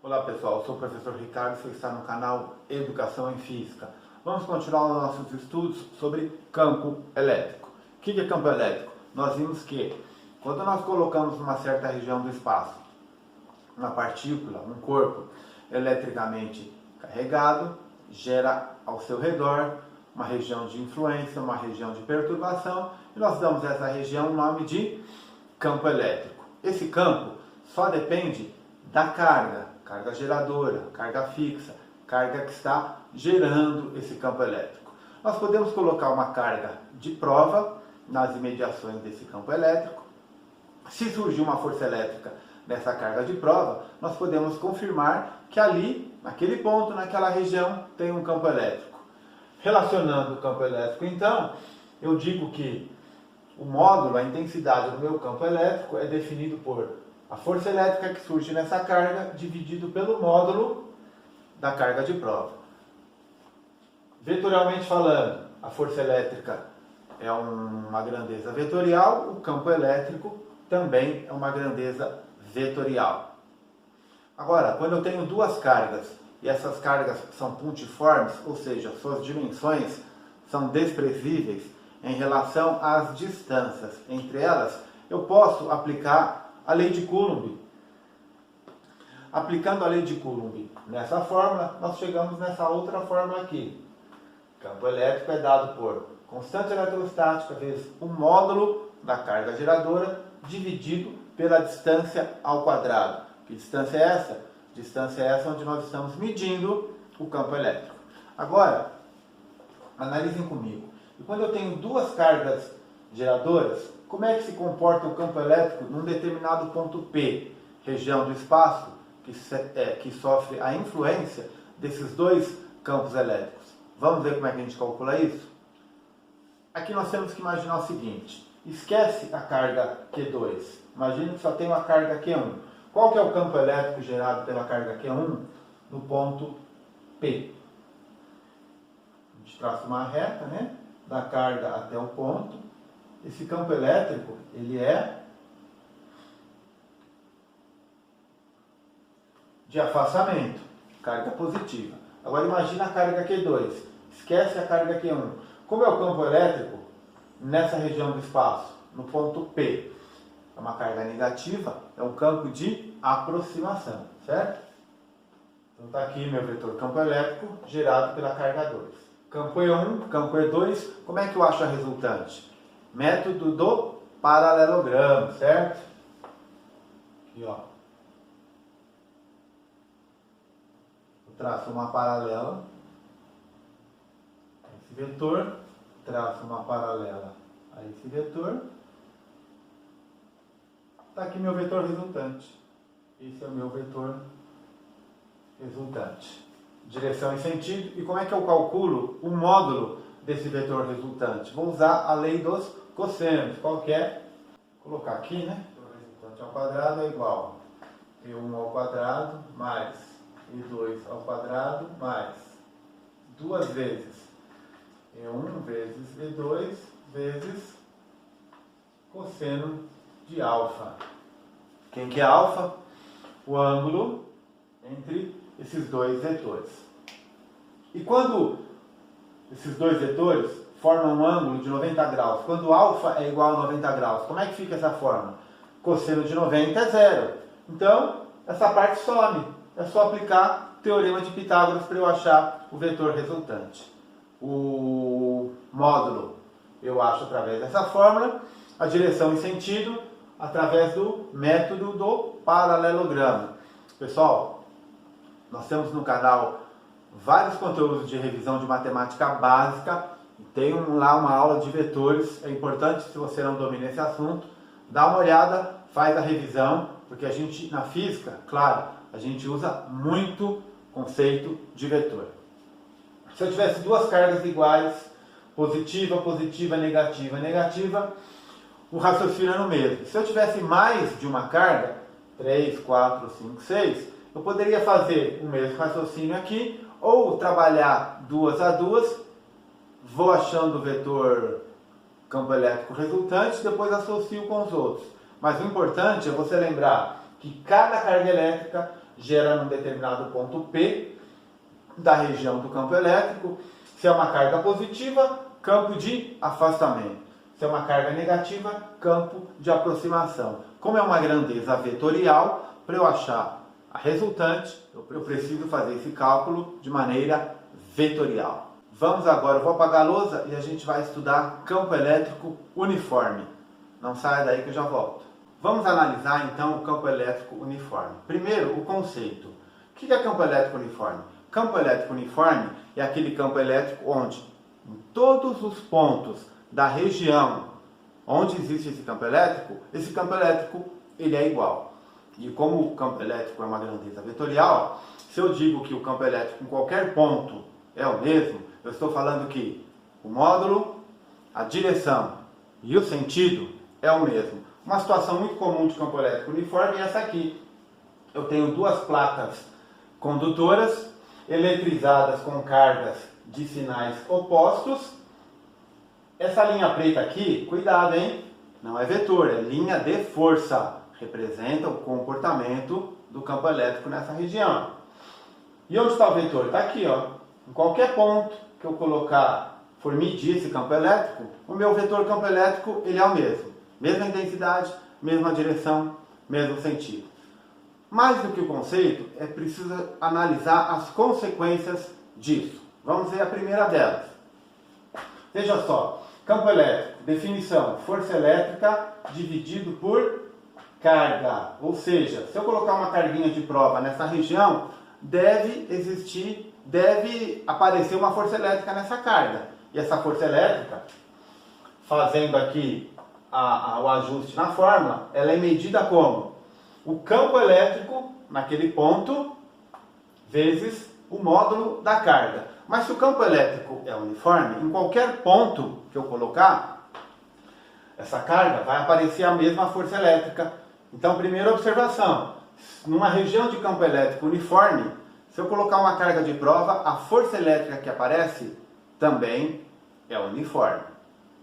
Olá pessoal, eu sou o professor Ricardo, você está no canal Educação em Física. Vamos continuar os nossos estudos sobre campo elétrico. O que é campo elétrico? Nós vimos que quando nós colocamos numa certa região do espaço uma partícula, um corpo eletricamente carregado, gera ao seu redor uma região de influência, uma região de perturbação, e nós damos a essa região o nome de campo elétrico. Esse campo só depende da carga geradora, carga fixa, carga que está gerando esse campo elétrico. Nós podemos colocar uma carga de prova nas imediações desse campo elétrico. Se surgir uma força elétrica nessa carga de prova, nós podemos confirmar que ali, naquele ponto, naquela região, tem um campo elétrico. Relacionando o campo elétrico, então, eu digo que o módulo, a intensidade do meu campo elétrico é definido por a força elétrica que surge nessa carga dividido pelo módulo da carga de prova. Vetorialmente falando, a força elétrica é uma grandeza vetorial, o campo elétrico também é uma grandeza vetorial. Agora, quando eu tenho duas cargas e essas cargas são pontiformes, ou seja, suas dimensões são desprezíveis em relação às distâncias entre elas, eu posso aplicar a lei de Coulomb. Aplicando a lei de Coulomb nessa fórmula, nós chegamos nessa outra fórmula aqui. Campo elétrico é dado por constante eletrostática vezes o módulo da carga geradora dividido pela distância ao quadrado. Que distância é essa? Distância é essa onde nós estamos medindo o campo elétrico. Agora, analisem comigo. E quando eu tenho duas cargas geradoras, como é que se comporta o campo elétrico num determinado ponto P, região do espaço, que sofre a influência desses dois campos elétricos? Vamos ver como é que a gente calcula isso? Aqui nós temos que imaginar o seguinte: esquece a carga Q2, imagine que só tem uma carga Q1. Qual que é o campo elétrico gerado pela carga Q1 no ponto P? A gente traça uma reta, né, da carga até o ponto. Esse campo elétrico, ele é de afastamento, carga positiva. Agora imagina a carga Q2, esquece a carga Q1. Como é o campo elétrico nessa região do espaço, no ponto P? É uma carga negativa, é um campo de aproximação, certo? Então está aqui meu vetor campo elétrico gerado pela carga 2. Campo E1, campo E2, como é que eu acho a resultante? Método do paralelogramo, certo? Aqui, ó. Eu traço uma paralela a esse vetor, traço uma paralela a esse vetor. Está aqui meu vetor resultante. Esse é o meu vetor resultante. Direção e sentido. E como é que eu calculo o módulo desse vetor resultante? Vou usar a lei dos cossenos. Qual que é? Vou colocar aqui, né? O resultante ao quadrado é igual a E1 ao quadrado mais E2 ao quadrado mais duas vezes E1 vezes E2 vezes cosseno de alfa. Quem que é alfa? O ângulo entre esses dois vetores. E quando esses dois vetores formam um ângulo de 90 graus, quando alfa é igual a 90 graus, como é que fica essa fórmula? Cosseno de 90 é zero. Então, essa parte some. É só aplicar o teorema de Pitágoras para eu achar o vetor resultante. O módulo eu acho através dessa fórmula, a direção e sentido através do método do paralelogramo. Pessoal, nós temos no canal vários conteúdos de revisão de matemática básica. Tem lá uma aula de vetores. É importante, se você não domina esse assunto, dá uma olhada, faz a revisão, porque a gente, na física, claro, a gente usa muito conceito de vetor. Se eu tivesse duas cargas iguais, positiva, positiva, negativa, negativa, o raciocínio é no mesmo. Se eu tivesse mais de uma carga, 3, 4, 5, 6, eu poderia fazer o mesmo raciocínio aqui, ou trabalhar duas a duas, vou achando o vetor campo elétrico resultante, depois associo com os outros. Mas o importante é você lembrar que cada carga elétrica gera num determinado ponto P da região do campo elétrico. Se é uma carga positiva, campo de afastamento. Se é uma carga negativa, campo de aproximação. Como é uma grandeza vetorial, para eu achar a resultante, eu preciso fazer esse cálculo de maneira vetorial. Vamos agora, eu vou apagar a lousa e a gente vai estudar campo elétrico uniforme. Não saia daí que eu já volto. Vamos analisar então o campo elétrico uniforme. Primeiro, o conceito. O que é campo elétrico uniforme? Campo elétrico uniforme é aquele campo elétrico onde, em todos os pontos da região onde existe esse campo elétrico ele é igual. E como o campo elétrico é uma grandeza vetorial, se eu digo que o campo elétrico em qualquer ponto é o mesmo, eu estou falando que o módulo, a direção e o sentido é o mesmo. Uma situação muito comum de campo elétrico uniforme é essa aqui. Eu tenho duas placas condutoras eletrizadas com cargas de sinais opostos. Essa linha preta aqui, cuidado, hein? Não é vetor, é linha de força. Representa o comportamento do campo elétrico nessa região. E onde está o vetor? Está aqui, ó. Em qualquer ponto que eu colocar, for medir esse campo elétrico, o meu vetor campo elétrico ele é o mesmo. Mesma intensidade, mesma direção, mesmo sentido. Mais do que o conceito, é preciso analisar as consequências disso. Vamos ver a primeira delas. Veja só, campo elétrico, definição, força elétrica dividido por carga. Ou seja, se eu colocar uma carguinha de prova nessa região, deve aparecer uma força elétrica nessa carga. E essa força elétrica, fazendo aqui o ajuste na fórmula, ela é medida como? O campo elétrico naquele ponto vezes o módulo da carga. Mas se o campo elétrico é uniforme, em qualquer ponto que eu colocar, essa carga vai aparecer a mesma força elétrica. Então, primeira observação, numa região de campo elétrico uniforme, se eu colocar uma carga de prova, a força elétrica que aparece também é uniforme.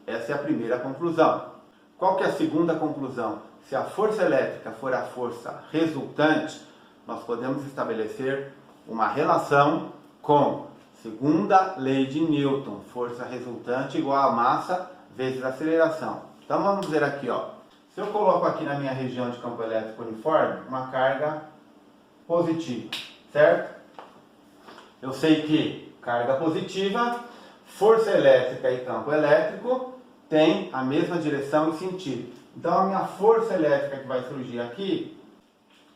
Essa é a primeira conclusão. Qual que é a segunda conclusão? Se a força elétrica for a força resultante, nós podemos estabelecer uma relação com segunda lei de Newton, força resultante igual a massa vezes aceleração. Então vamos ver aqui, ó. Se eu coloco aqui na minha região de campo elétrico uniforme uma carga positiva, certo? Eu sei que carga positiva, força elétrica e campo elétrico têm a mesma direção e sentido. Então a minha força elétrica que vai surgir aqui,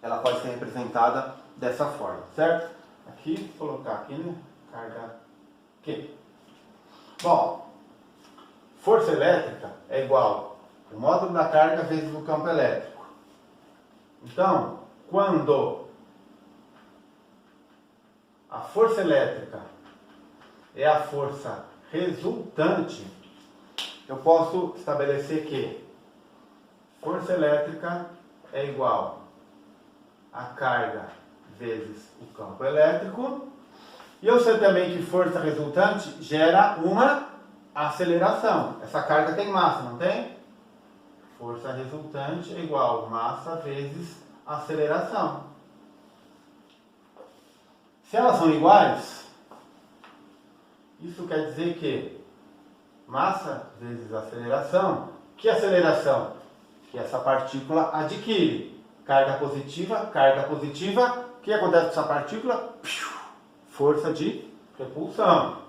ela pode ser representada dessa forma, certo? Aqui, vou colocar aqui, né? Carga Q. Bom, força elétrica é igual ao módulo da carga vezes o campo elétrico. Então, quando a força elétrica é a força resultante, eu posso estabelecer que força elétrica é igual a carga vezes o campo elétrico. E eu sei também que força resultante gera uma aceleração. Essa carga tem massa, não tem? Força resultante é igual a massa vezes aceleração. Se elas são iguais, isso quer dizer que massa vezes aceleração, que aceleração? Que essa partícula adquire. Carga positiva, o que acontece com essa partícula? Força de repulsão.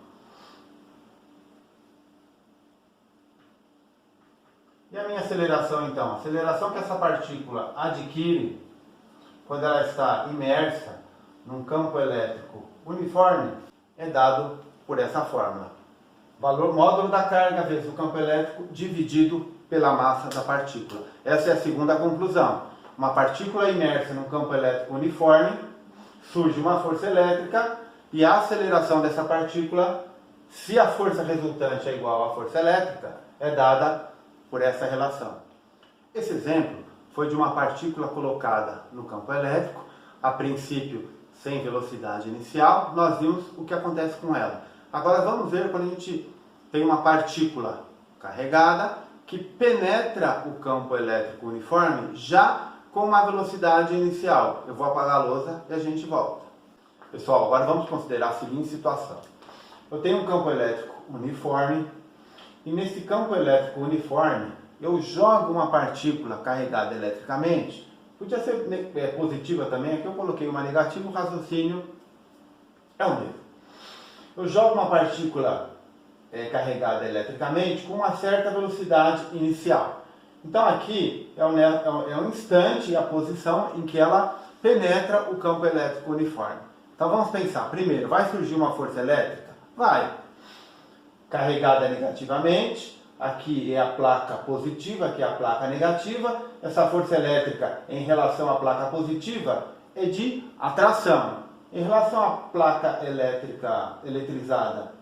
E a minha aceleração então? A aceleração que essa partícula adquire quando ela está imersa num campo elétrico uniforme é dado por essa fórmula. Valor módulo da carga vezes o campo elétrico dividido pela massa da partícula. Essa é a segunda conclusão. Uma partícula imersa num campo elétrico uniforme, surge uma força elétrica e a aceleração dessa partícula, se a força resultante é igual à força elétrica, é dada por essa relação. Esse exemplo foi de uma partícula colocada no campo elétrico, a princípio sem velocidade inicial. Nós vimos o que acontece com ela. Agora vamos ver quando a gente tem uma partícula carregada que penetra o campo elétrico uniforme já com uma velocidade inicial. Eu vou apagar a lousa e a gente volta. Pessoal, agora vamos considerar a seguinte situação. Eu tenho um campo elétrico uniforme e nesse campo elétrico uniforme eu jogo uma partícula carregada eletricamente. Podia ser positiva também, aqui eu coloquei uma negativa, o raciocínio é o mesmo. Eu jogo uma partícula carregada eletricamente com uma certa velocidade inicial. Então aqui é o instante e a posição em que ela penetra o campo elétrico uniforme. Então vamos pensar, primeiro, vai surgir uma força elétrica? Vai. Carregada negativamente, aqui é a placa positiva, aqui é a placa negativa. Essa força elétrica em relação à placa positiva é de atração. Em relação à placa eletrizada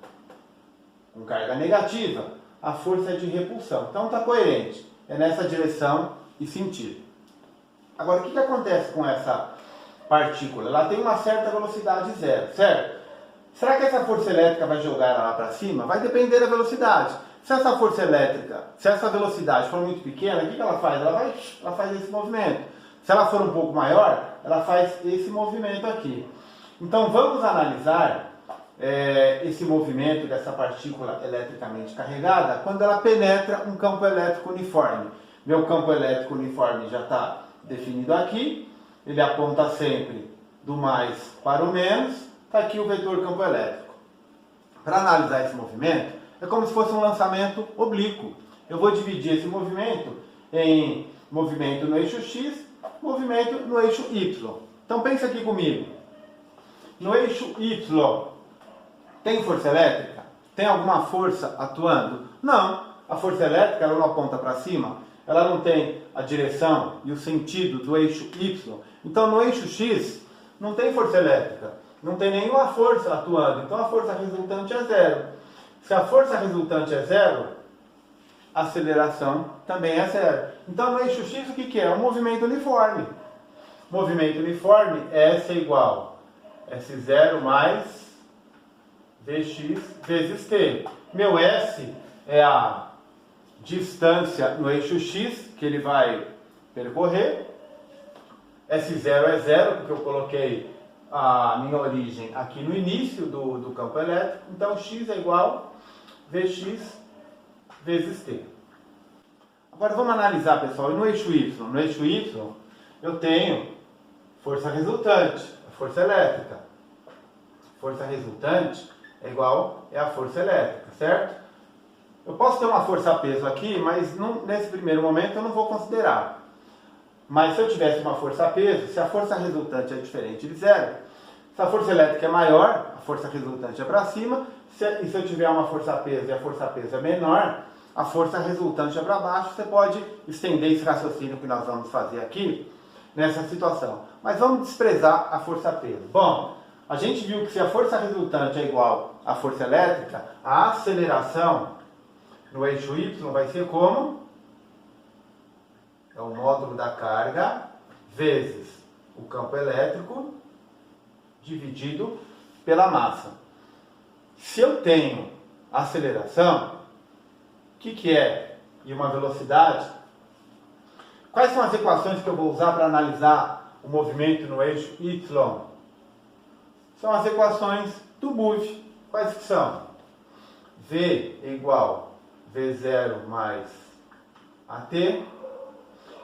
com carga negativa, a força é de repulsão. Então está coerente, é nessa direção e sentido. Agora, o que acontece com essa partícula? Ela tem uma certa velocidade zero, certo? Será que essa força elétrica vai jogar ela lá para cima? Vai depender da velocidade. Se essa força elétrica, se essa velocidade for muito pequena, o que ela faz? Ela faz esse movimento. Se ela for um pouco maior, ela faz esse movimento aqui. Então vamos analisar esse movimento dessa partícula eletricamente carregada quando ela penetra um campo elétrico uniforme. Meu campo elétrico uniforme já está definido aqui, ele aponta sempre do mais para o menos, está aqui o vetor campo elétrico. Para analisar esse movimento, é como se fosse um lançamento oblíquo. Eu vou dividir esse movimento em movimento no eixo X, movimento no eixo Y. Então pensa aqui comigo. No eixo Y, tem força elétrica? Tem alguma força atuando? Não. A força elétrica ela não aponta para cima, ela não tem a direção e o sentido do eixo Y. Então no eixo X não tem força elétrica, não tem nenhuma força atuando, então a força resultante é zero. Se a força resultante é zero, a aceleração também é zero. Então no eixo X o que é? Um movimento uniforme. Movimento uniforme é S igual S0 mais Vx vezes T. Meu S é a distância no eixo X que ele vai percorrer. S0 é zero, porque eu coloquei a minha origem aqui no início do campo elétrico. Então X é igual Vx vezes T. Agora vamos analisar, pessoal, no eixo Y. No eixo Y eu tenho força resultante, a força elétrica. Força resultante é igual a força elétrica, certo? Eu posso ter uma força-peso aqui, mas nesse primeiro momento eu não vou considerar. Mas se eu tivesse uma força-peso, se a força resultante é diferente de zero, se a força elétrica é maior, a força resultante é para cima, e se eu tiver uma força-peso e a força-peso é menor, a força resultante é para baixo. Você pode estender esse raciocínio que nós vamos fazer aqui nessa situação. Mas vamos desprezar a força-peso. Bom, a gente viu que se a força resultante é igual à força elétrica, a aceleração no eixo Y vai ser como? É o módulo da carga vezes o campo elétrico dividido pela massa. Se eu tenho aceleração, o que é? E uma velocidade? Quais são as equações que eu vou usar para analisar o movimento no eixo Y? São as equações do Booth. Quais que são? V é igual V0 mais AT.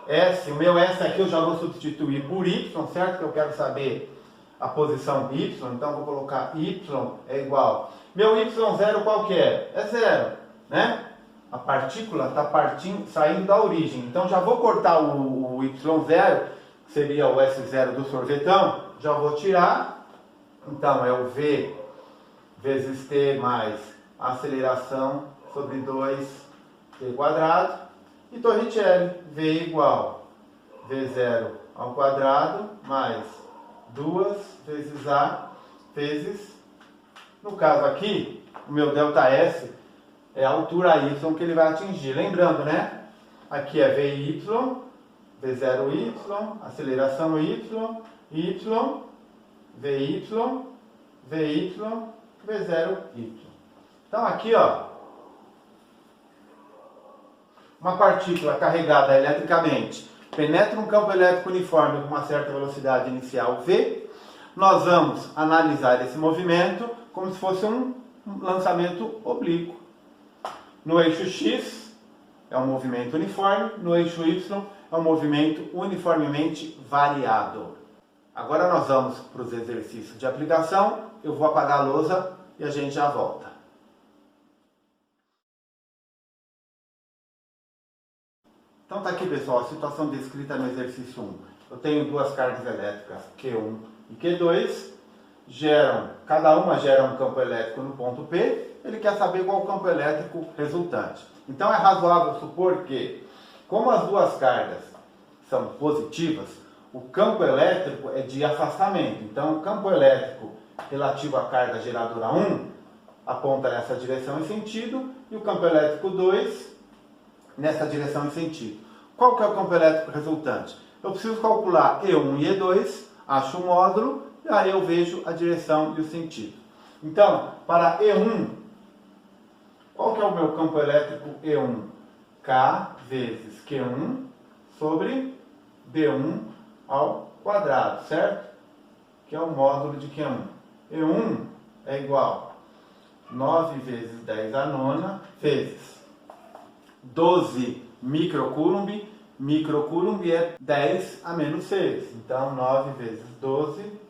S, o meu S aqui eu já vou substituir por Y, certo? Que eu quero saber a posição Y, então vou colocar Y é igual. Meu Y0 qual que é? É zero, né? A partícula está saindo da origem, então já vou cortar o Y0, que seria o S0 do sorvetão, já vou tirar. Então é o V vezes T mais a aceleração sobre 2T quadrado. E Torricelli, V igual V0 ao quadrado mais 2 vezes A vezes, no caso aqui, o meu ΔS é a altura Y que ele vai atingir. Lembrando, né? Aqui é VY, V0Y, aceleração Y, Y, VY, VY, V0Y. Então aqui, ó, uma partícula carregada eletricamente penetra um campo elétrico uniforme com uma certa velocidade inicial v, nós vamos analisar esse movimento como se fosse um lançamento oblíquo. No eixo x é um movimento uniforme, no eixo y é um movimento uniformemente variado. Agora nós vamos para os exercícios de aplicação, eu vou apagar a lousa e a gente já volta. Então tá aqui, pessoal, a situação descrita no exercício 1. Eu tenho duas cargas elétricas, Q1 e Q2, cada uma gera um campo elétrico no ponto P, ele quer saber qual é o campo elétrico resultante. Então é razoável supor que, como as duas cargas são positivas, o campo elétrico é de afastamento. Então o campo elétrico relativo à carga geradora 1 aponta nessa direção e sentido, e o campo elétrico 2 nessa direção e sentido. Qual que é o campo elétrico resultante? Eu preciso calcular E1 e E2, acho o módulo, e aí eu vejo a direção e o sentido. Então, para E1, qual que é o meu campo elétrico E1? K vezes Q1 sobre B1 ao quadrado, certo? Que é o módulo de Q1. E1 é igual a 9 vezes 10 à nona vezes 12 microcoulomb. Microcoulomb é 10 a menos 6. Então, 9 vezes 12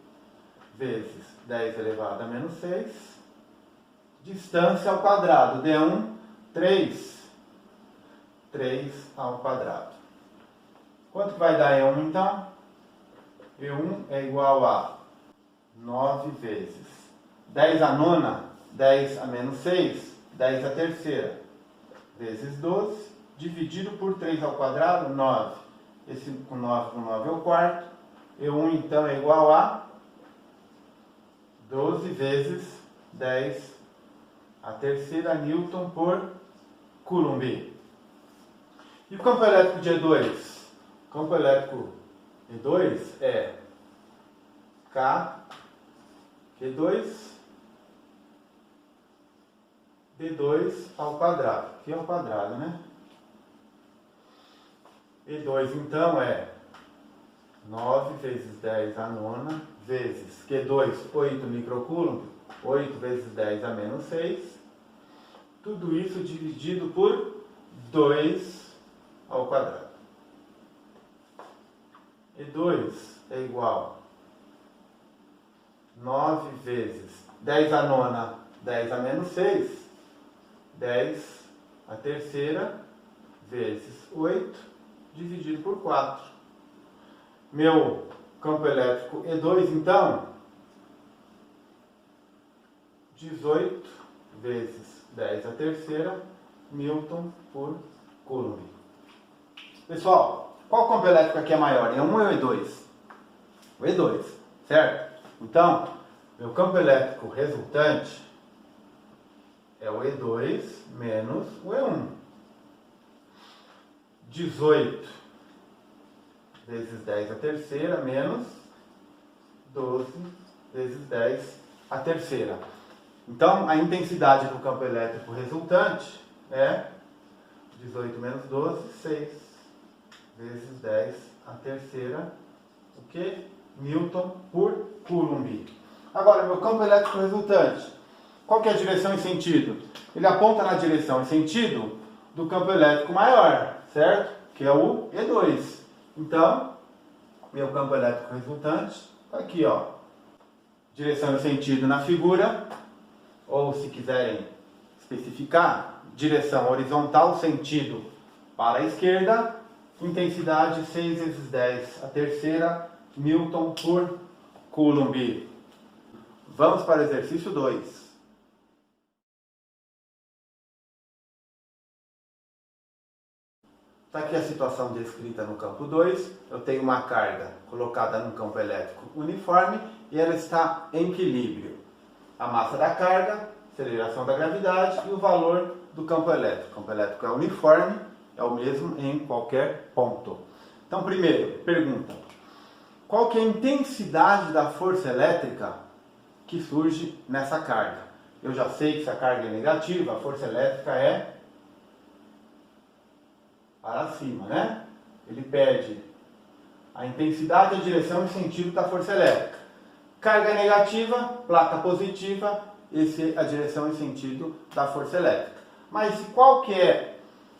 vezes 10 elevado a menos 6. Distância ao quadrado. D1, 3. 3 ao quadrado. Quanto que vai dar E1, então? E1 é igual a 9 vezes 10 à nona, 10 a menos 6, 10 à terceira, vezes 12, dividido por 3 ao quadrado, 9. Esse com 9 é o quarto. E1, então, é igual a 12 vezes 10 à terceira newton por coulomb. E o campo elétrico de E2? O campo elétrico E2 é K, Q2, D2 ao quadrado. Aqui é o quadrado, né? E2, então, é 9 vezes 10 à nona, vezes Q2, 8 microcoulomb, 8 vezes 10 a menos 6. Tudo isso dividido por 2 ao quadrado. E2 é igual a 9 vezes 10 à nona, 10 a menos 6, 10 à terceira, vezes 8, dividido por 4. Meu campo elétrico E2, então, 18 vezes 10 à terceira, newton por coulomb. Pessoal, qual campo elétrico aqui é maior? E1 ou E2? O E2, certo? Então, meu campo elétrico resultante é o E2 menos o E1. 18 vezes 10 à terceira menos 12 vezes 10 à terceira. Então, a intensidade do campo elétrico resultante é 18 menos 12, 6 vezes 10 à terceira, o que? Newton por coulomb. Agora, meu campo elétrico resultante, qual que é a direção e sentido? Ele aponta na direção e sentido do campo elétrico maior, certo? Que é o E2. Então, meu campo elétrico resultante está aqui, ó. Direção e sentido na figura, ou se quiserem especificar, direção horizontal, sentido para a esquerda, intensidade 6 vezes 10 à terceira, newton por coulomb. Vamos para o exercício 2. Está aqui a situação descrita no campo 2. Eu tenho uma carga colocada num campo elétrico uniforme e ela está em equilíbrio. A massa da carga, aceleração da gravidade e o valor do campo elétrico. O campo elétrico é uniforme, é o mesmo em qualquer ponto. Então, primeiro, pergunta: qual que é a intensidade da força elétrica que surge nessa carga? Eu já sei que se a carga é negativa, a força elétrica é para cima, né? Ele pede A intensidade, a direção e o sentido da força elétrica. Carga negativa, placa positiva, esse é a direção e sentido da força elétrica. Mas qual que é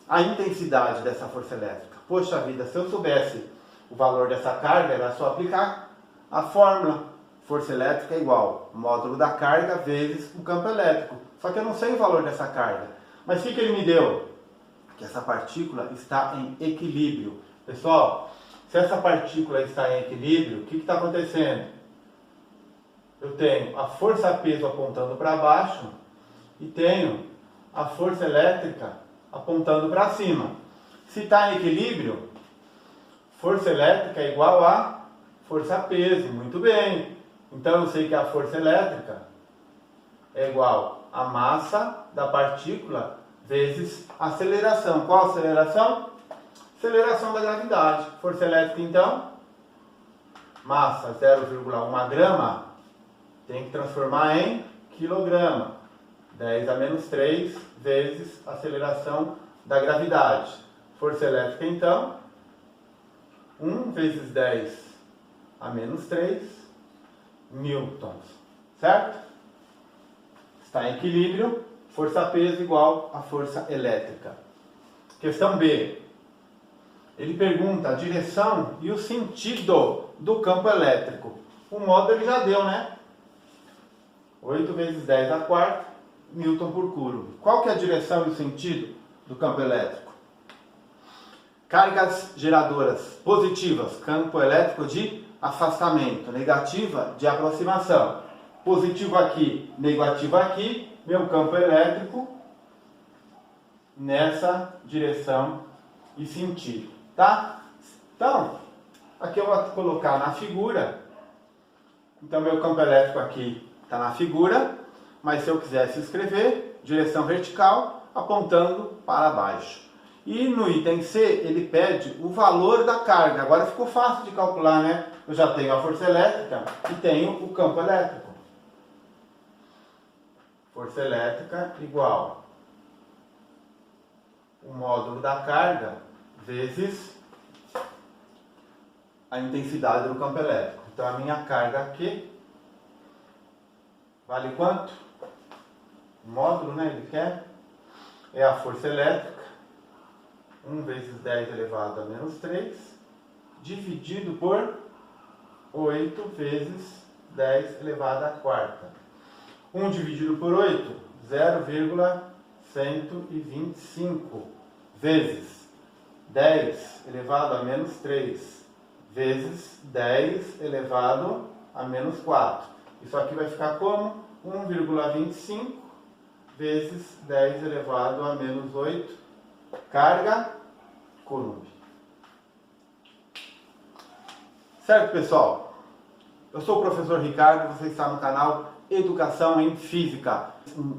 a intensidade dessa força elétrica? Poxa vida, se eu soubesse o valor dessa carga, era só aplicar a fórmula. Força elétrica é igual módulo da carga vezes o campo elétrico. Só que eu não sei o valor dessa carga. Mas o que ele me deu? Que essa partícula está em equilíbrio. Pessoal, se essa partícula está em equilíbrio, o que está acontecendo? Eu tenho a força-peso apontando para baixo e tenho a força elétrica apontando para cima. Se está em equilíbrio, força elétrica é igual a força-peso. Muito bem. Então eu sei que a força elétrica é igual a massa da partícula vezes a aceleração. Qual a aceleração? Aceleração da gravidade. Força elétrica, então, massa 0,1 grama, tem que transformar em quilograma. 10 a menos 3 vezes a aceleração da gravidade. Força elétrica, então, 1 vezes 10 a menos 3 newtons. Certo? Está em equilíbrio. Força-peso igual a força elétrica. Questão B. Ele pergunta a direção e o sentido do campo elétrico. O modo ele já deu, né? 8 vezes 10 a quarta, newton por coulomb. Qual que é a direção e o sentido do campo elétrico? Cargas geradoras positivas, campo elétrico de afastamento. Negativa, de aproximação. Positivo aqui, negativo aqui. Meu campo elétrico nessa direção e sentido, tá? Então, aqui eu vou colocar na figura. Então, meu campo elétrico aqui está na figura, mas se eu quisesse escrever, direção vertical, apontando para baixo. E no item C, ele pede o valor da carga. Agora ficou fácil de calcular, né? Eu já tenho a força elétrica e tenho o campo elétrico. Força elétrica igual o módulo da carga vezes a intensidade do campo elétrico. Então, a minha carga aqui vale quanto? O módulo, né? Ele quer. É a força elétrica. 1 vezes 10 elevado a menos 3. Dividido por 8 vezes 10 elevado à quarta. 1 dividido por 8, 0,125 vezes 10 elevado a menos 3 vezes 10 elevado a menos 4. Isso aqui vai ficar como 1,25 vezes 10 elevado a menos 8 carga coulomb. Certo, pessoal? Eu sou o professor Ricardo, você está no canal Educação em Física.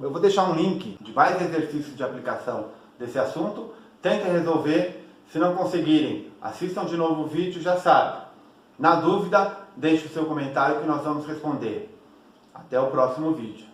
Eu vou deixar um link de vários exercícios de aplicação desse assunto. Tentem resolver. Se não conseguirem, assistam de novo o vídeo, já sabe. Na dúvida, deixe o seu comentário que nós vamos responder. Até o próximo vídeo.